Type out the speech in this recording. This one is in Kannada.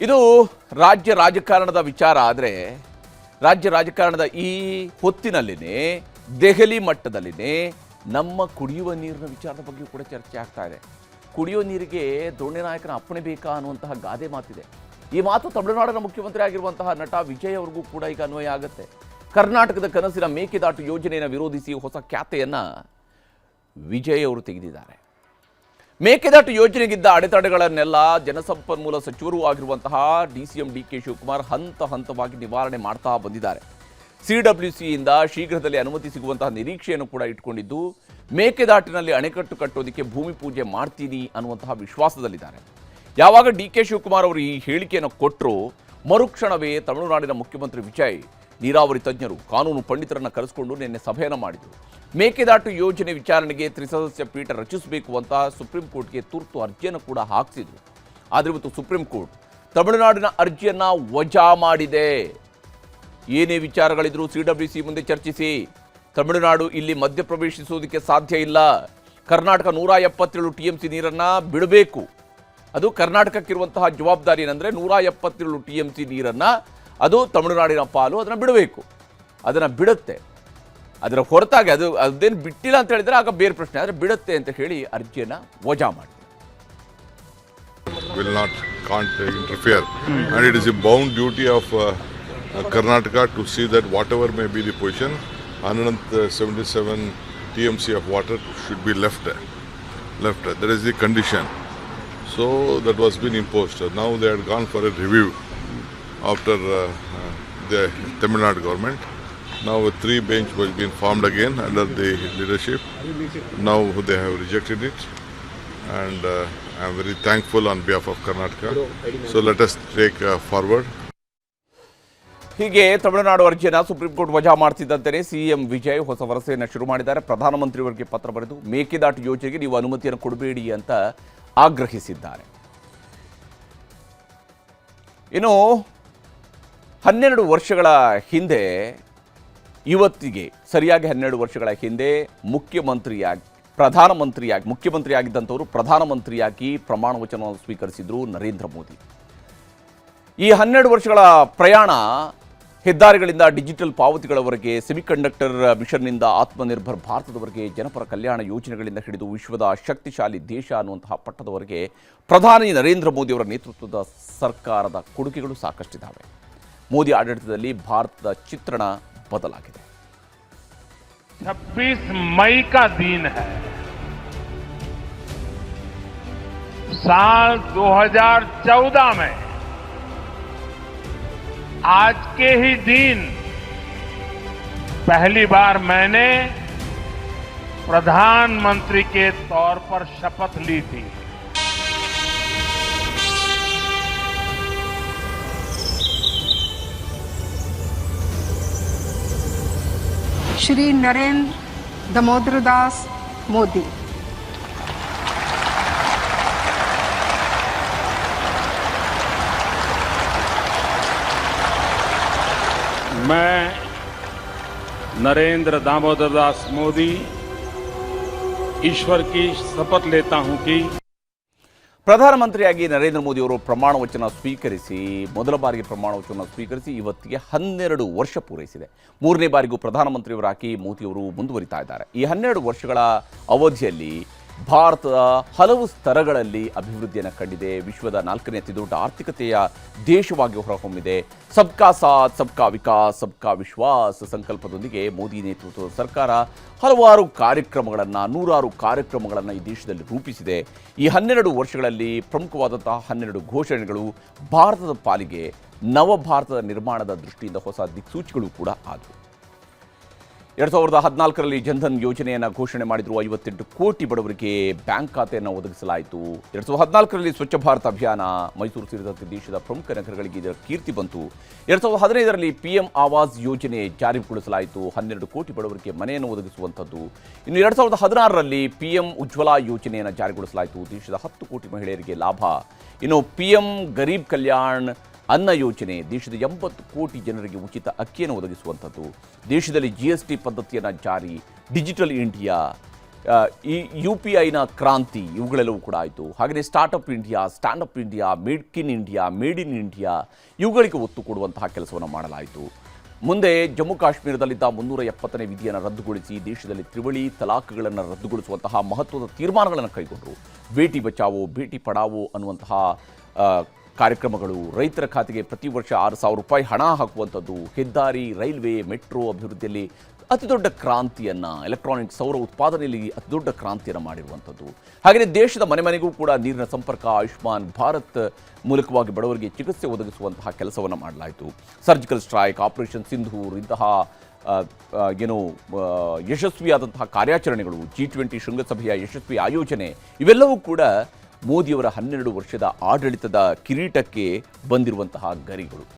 ಇದು ರಾಜ್ಯ ರಾಜಕಾರಣದ ವಿಚಾರ. ಆದರೆ ರಾಜ್ಯ ರಾಜಕಾರಣದ ಈ ಹೊತ್ತಿನಲ್ಲಿನೇ ದೆಹಲಿ ಮಟ್ಟದಲ್ಲಿನೇ ನಮ್ಮ ಕುಡಿಯುವ ನೀರಿನ ವಿಚಾರದ ಬಗ್ಗೆ ಕೂಡ ಚರ್ಚೆ ಆಗ್ತಾ ಇದೆ. ಕುಡಿಯುವ ನೀರಿಗೆ ದೊಣ್ಣೆ ನಾಯಕನ ಅಪ್ಪಣೆ ಬೇಕಾ ಅನ್ನುವಂತಹ ಗಾದೆ ಮಾತಿದೆ. ಈ ಮಾತು ತಮಿಳುನಾಡಿನ ಮುಖ್ಯಮಂತ್ರಿ ಆಗಿರುವಂತಹ ನಟ ವಿಜಯ್ ಅವ್ರಿಗೂ ಕೂಡ ಈಗ ಅನ್ವಯ ಆಗುತ್ತೆ. ಕರ್ನಾಟಕದ ಕನಸಿನ ಮೇಕೆದಾಟು ಯೋಜನೆಯನ್ನು ವಿರೋಧಿಸಿ ಹೊಸ ಖ್ಯಾತೆಯನ್ನು ವಿಜಯ್ ಅವರು ತೆಗೆದಿದ್ದಾರೆ. ಮೇಕೆದಾಟು ಯೋಜನೆಗಿದ್ದ ಅಡೆತಡೆಗಳನ್ನೆಲ್ಲ ಜಲಸಂಪನ್ಮೂಲ ಸಚಿವರೂ ಆಗಿರುವಂತಹ ಡಿಸಿಎಂ ಡಿಕೆ ಶಿವಕುಮಾರ್ ಹಂತ ಹಂತವಾಗಿ ನಿವಾರಣೆ ಮಾಡ್ತಾ ಬಂದಿದ್ದಾರೆ. ಸಿಡಬ್ಲ್ಯೂಸಿಯಿಂದ ಶೀಘ್ರದಲ್ಲೇ ಅನುಮತಿ ಸಿಗುವಂತಹ ನಿರೀಕ್ಷೆಯನ್ನು ಕೂಡ ಇಟ್ಕೊಂಡಿದ್ದು, ಮೇಕೆದಾಟಿನಲ್ಲಿ ಅಣೆಕಟ್ಟು ಕಟ್ಟೋದಕ್ಕೆ ಭೂಮಿ ಪೂಜೆ ಮಾಡ್ತೀನಿ ಅನ್ನುವಂತಹ ವಿಶ್ವಾಸದಲ್ಲಿದ್ದಾರೆ. ಯಾವಾಗ ಡಿಕೆ ಶಿವಕುಮಾರ್ ಅವರು ಈ ಹೇಳಿಕೆಯನ್ನು ಕೊಟ್ಟರು, ಮರುಕ್ಷಣವೇ ತಮಿಳುನಾಡಿನ ಮುಖ್ಯಮಂತ್ರಿ ವಿಜಯ್ ನೀರಾವರಿ ತಜ್ಞರು, ಕಾನೂನು ಪಂಡಿತರನ್ನು ಕರೆಸಿಕೊಂಡು ನಿನ್ನೆ ಸಭೆಯನ್ನು ಮಾಡಿದರು. ಮೇಕೆದಾಟು ಯೋಜನೆ ವಿಚಾರಣೆಗೆ ತ್ರಿಸದಸ್ಯ ಪೀಠ ರಚಿಸಬೇಕು ಅಂತ ಸುಪ್ರೀಂ ಕೋರ್ಟ್ಗೆ ತುರ್ತು ಅರ್ಜಿಯನ್ನು ಕೂಡ ಹಾಕಿಸಿದ್ರು. ಆದರೆ ಇವತ್ತು ಸುಪ್ರೀಂ ಕೋರ್ಟ್ ತಮಿಳುನಾಡಿನ ಅರ್ಜಿಯನ್ನು ವಜಾ ಮಾಡಿದೆ. ಏನೇ ವಿಚಾರಗಳಿದ್ರು ಸಿಡಬ್ಲ್ಯೂಸಿ ಮುಂದೆ ಚರ್ಚಿಸಿ, ತಮಿಳುನಾಡು ಇಲ್ಲಿ ಮಧ್ಯಪ್ರವೇಶಿಸುವುದಕ್ಕೆ ಸಾಧ್ಯ ಇಲ್ಲ. ಕರ್ನಾಟಕ 177 TMC ನೀರನ್ನು ಬಿಡಬೇಕು. ಅದು ಕರ್ನಾಟಕಕ್ಕಿರುವಂತಹ ಜವಾಬ್ದಾರಿ ಏನಂದರೆ 177 TMC ನೀರನ್ನು ಅದು ತಮಿಳುನಾಡಿನ ಪಾಲು, ಅದನ್ನು ಬಿಡಬೇಕು. ಅದನ್ನು ಬಿಡುತ್ತೆ. ಅದರ ಹೊರತಾಗಿ ಅದೇನು ಬಿಟ್ಟಿಲ್ಲ ಅಂತ ಹೇಳಿದರೆ ಆಗ ಬೇರೆ ಪ್ರಶ್ನೆ. ಆದರೆ ಬಿಡುತ್ತೆ ಅಂತ ಹೇಳಿ ಅರ್ಜಿಯನ್ನು ವಜಾ ಮಾಡಿ will not can't interfere and it is a bound duty of Karnataka to see that whatever may be the position, 177 TMC of water should be left. That is the condition. So that was been imposed. Now they had gone for a review after the Tamil Nadu government. Now a 3-bench was being formed again under the leadership. Now they have rejected it, and I am very thankful on behalf of Karnataka. So let us take forward. ಹೀಗೆ ತಮಿಳುನಾಡು ಅರ್ಜಿಯನ್ನು ಸುಪ್ರೀಂ ಕೋರ್ಟ್ ವಜಾ ಮಾಡ್ತಿದ್ದಂತೆಯೇ ಸಿಎಂ ವಿಜಯ್ ಹೊಸ ವರಸೆಯನ್ನು ಶುರು ಮಾಡಿದ್ದಾರೆ. ಪ್ರಧಾನಮಂತ್ರಿಯವರಿಗೆ ಪತ್ರ ಬರೆದು ಮೇಕೆದಾಟು ಯೋಜನೆಗೆ ನೀವು ಅನುಮತಿಯನ್ನು ಕೊಡಬೇಡಿ ಅಂತ ಆಗ್ರಹಿಸಿದ್ದಾರೆ. ಇನ್ನು 12 ವರ್ಷಗಳ ಹಿಂದೆ, ಇವತ್ತಿಗೆ ಸರಿಯಾಗಿ 12 ವರ್ಷಗಳ ಹಿಂದೆ ಮುಖ್ಯಮಂತ್ರಿಯಾಗಿದ್ದಂಥವರು ಪ್ರಧಾನಮಂತ್ರಿಯಾಗಿ ಪ್ರಮಾಣ ವಚನವನ್ನು ಸ್ವೀಕರಿಸಿದ್ರು ನರೇಂದ್ರ ಮೋದಿ. ಈ 12 ವರ್ಷಗಳ ಪ್ರಯಾಣ ಹೆದ್ದಾರಿಗಳಿಂದ ಡಿಜಿಟಲ್ ಪಾವತಿಗಳವರೆಗೆ, ಸೆಮಿಕಂಡಕ್ಟರ್ ಮಿಷನ್ನಿಂದ ಆತ್ಮನಿರ್ಭರ್ ಭಾರತದವರೆಗೆ, ಜನಪರ ಕಲ್ಯಾಣ ಯೋಜನೆಗಳಿಂದ ಹಿಡಿದು ವಿಶ್ವದ ಶಕ್ತಿಶಾಲಿ ದೇಶ ಅನ್ನುವಂತಹ ಪಟ್ಟದವರೆಗೆ ಪ್ರಧಾನಿ ನರೇಂದ್ರ ಮೋದಿಯವರ ನೇತೃತ್ವದ ಸರ್ಕಾರದ ಕೊಡುಗೆಗಳು ಸಾಕಷ್ಟಿದ್ದಾವೆ. ಮೋದಿ ಆಡಳಿತದಲ್ಲಿ ಭಾರತದ ಚಿತ್ರಣ ಬದಲಾಗಿದೆ. 26 मई का दिन है. साल 2014 में आज के ही दिन पहली बार मैंने प्रधानमंत्री के तौर पर शपथ ली थी. श्री नरेंद्र दामोदर दास मोदी. मैं नरेंद्र दामोदर दास मोदी ईश्वर की शपथ लेता हूं कि ಪ್ರಧಾನಮಂತ್ರಿಯಾಗಿ ನರೇಂದ್ರ ಮೋದಿ ಅವರು ಪ್ರಮಾಣ ವಚನ ಸ್ವೀಕರಿಸಿ, ಮೊದಲ ಬಾರಿಗೆ ಪ್ರಮಾಣ ವಚನ ಸ್ವೀಕರಿಸಿ ಇವತ್ತಿಗೆ 12 ವರ್ಷ ಪೂರೈಸಿದೆ. 3ನೇ ಬಾರಿಗೂ ಪ್ರಧಾನಮಂತ್ರಿಯವರಾಗಿ ಮೋದಿಯವರು ಮುಂದುವರಿತಾ ಇದ್ದಾರೆ. ಈ 12 ವರ್ಷಗಳ ಅವಧಿಯಲ್ಲಿ ಭಾರತದ ಹಲವು ಸ್ತರಗಳಲ್ಲಿ ಅಭಿವೃದ್ಧಿಯನ್ನು ಕಂಡಿದೆ. ವಿಶ್ವದ 4ನೇ ಅತಿದೊಡ್ಡ ಆರ್ಥಿಕತೆಯ ದೇಶವಾಗಿ ಹೊರಹೊಮ್ಮಿದೆ. ಸಬ್ಕಾ ಸಾಥ್, ಸಬ್ಕಾ ವಿಕಾಸ್, ಸಬ್ಕಾ ವಿಶ್ವಾಸ್ ಸಂಕಲ್ಪದೊಂದಿಗೆ ಮೋದಿ ನೇತೃತ್ವದ ಸರ್ಕಾರ ಹಲವಾರು ಕಾರ್ಯಕ್ರಮಗಳನ್ನು, 100 ಕಾರ್ಯಕ್ರಮಗಳನ್ನು ಈ ದೇಶದಲ್ಲಿ ರೂಪಿಸಿದೆ. ಈ 12 ವರ್ಷಗಳಲ್ಲಿ ಪ್ರಮುಖವಾದಂತಹ 12 ಘೋಷಣೆಗಳು ಭಾರತದ ಪಾಲಿಗೆ ನವಭಾರತದ ನಿರ್ಮಾಣದ ದೃಷ್ಟಿಯಿಂದ ಹೊಸ ದಿಕ್ಸೂಚಿಗಳು ಕೂಡ ಆದವು. 2014ರಲ್ಲಿ ಜನ್ಧನ್ ಯೋಜನೆಯನ್ನು ಘೋಷಣೆ ಮಾಡಿದ್ರು. 58 ಕೋಟಿ ಬಡವರಿಗೆ ಬ್ಯಾಂಕ್ ಖಾತೆಯನ್ನು ಒದಗಿಸಲಾಯಿತು. 2014ರಲ್ಲಿ ಸ್ವಚ್ಛ ಭಾರತ ಅಭಿಯಾನ, ಮೈಸೂರು ಸೇರಿದಂತೆ ದೇಶದ ಪ್ರಮುಖ ನಗರಗಳಿಗೆ ಇದರ ಕೀರ್ತಿ ಬಂತು. 2015ರಲ್ಲಿ PM ಆವಾಸ್ ಯೋಜನೆ ಜಾರಿಗೊಳಿಸಲಾಯಿತು. 12 ಕೋಟಿ ಬಡವರಿಗೆ ಮನೆಯನ್ನು ಒದಗಿಸುವಂಥದ್ದು. ಇನ್ನು 2016ರಲ್ಲಿ PM ಉಜ್ವಲ ಯೋಜನೆಯನ್ನು ಜಾರಿಗೊಳಿಸಲಾಯಿತು. ದೇಶದ 10 ಕೋಟಿ ಮಹಿಳೆಯರಿಗೆ ಲಾಭ. ಇನ್ನು PM ಗರೀಬ್ ಕಲ್ಯಾಣ್ ಅನ್ನ ಯೋಜನೆ, ದೇಶದ 80 ಕೋಟಿ ಜನರಿಗೆ ಉಚಿತ ಅಕ್ಕಿಯನ್ನು ಒದಗಿಸುವಂಥದ್ದು. ದೇಶದಲ್ಲಿ GST ಪದ್ಧತಿಯನ್ನು ಜಾರಿ, ಡಿಜಿಟಲ್ ಇಂಡಿಯಾ, ಈ UPIನ ಕ್ರಾಂತಿ ಇವುಗಳೆಲ್ಲವೂ ಕೂಡ ಆಯಿತು. ಹಾಗೆಯೇ startup India, standup India, make in India, made in India ಇವುಗಳಿಗೆ ಒತ್ತು ಕೊಡುವಂತಹ ಕೆಲಸವನ್ನು ಮಾಡಲಾಯಿತು. ಮುಂದೆ ಜಮ್ಮು ಕಾಶ್ಮೀರದಲ್ಲಿದ್ದ 370ನೇ ವಿಧಿಯನ್ನು ರದ್ದುಗೊಳಿಸಿ ದೇಶದಲ್ಲಿ ತ್ರಿವಳಿ ತಲಾಖ್ಗಳನ್ನು ರದ್ದುಗೊಳಿಸುವಂತಹ ಮಹತ್ವದ ತೀರ್ಮಾನಗಳನ್ನು ಕೈಗೊಂಡರು. ಬೇಟಿ ಬಚಾವೋ ಬೇಟಿ ಪಡಾವೋ ಅನ್ನುವಂತಹ ಕಾರ್ಯಕ್ರಮಗಳು, ರೈತರ ಖಾತೆಗೆ ಪ್ರತಿ ವರ್ಷ 6,000 ರೂಪಾಯಿ ಹಣ ಹಾಕುವಂಥದ್ದು, ಹೆದ್ದಾರಿ, ರೈಲ್ವೆ, ಮೆಟ್ರೋ ಅಭಿವೃದ್ಧಿಯಲ್ಲಿ ಅತಿದೊಡ್ಡ ಕ್ರಾಂತಿಯನ್ನು, ಎಲೆಕ್ಟ್ರಾನಿಕ್ ಸೌರ ಉತ್ಪಾದನೆಯಲ್ಲಿ ಅತಿದೊಡ್ಡ ಕ್ರಾಂತಿಯನ್ನು ಮಾಡಿರುವಂಥದ್ದು. ಹಾಗೆಯೇ ದೇಶದ ಮನೆ ಮನೆಗೂ ಕೂಡ ನೀರಿನ ಸಂಪರ್ಕ, ಆಯುಷ್ಮಾನ್ ಭಾರತ್ ಮೂಲಕವಾಗಿ ಬಡವರಿಗೆ ಚಿಕಿತ್ಸೆ ಒದಗಿಸುವಂತಹ ಕೆಲಸವನ್ನು ಮಾಡಲಾಯಿತು. ಸರ್ಜಿಕಲ್ ಸ್ಟ್ರೈಕ್, ಆಪರೇಷನ್ ಸಿಂಧೂರ್ ಇಂತಹ ಯಶಸ್ವಿಯಾದಂತಹ ಕಾರ್ಯಾಚರಣೆಗಳು, G20 ಶೃಂಗಸಭೆಯ ಯಶಸ್ವಿ ಆಯೋಜನೆ ಇವೆಲ್ಲವೂ ಕೂಡ ಮೋದಿಯವರ 12 ವರ್ಷದ ಆಡಳಿತದ ಕಿರೀಟಕ್ಕೆ ಬಂದಿರುವಂತಹ ಗರಿಗಳು.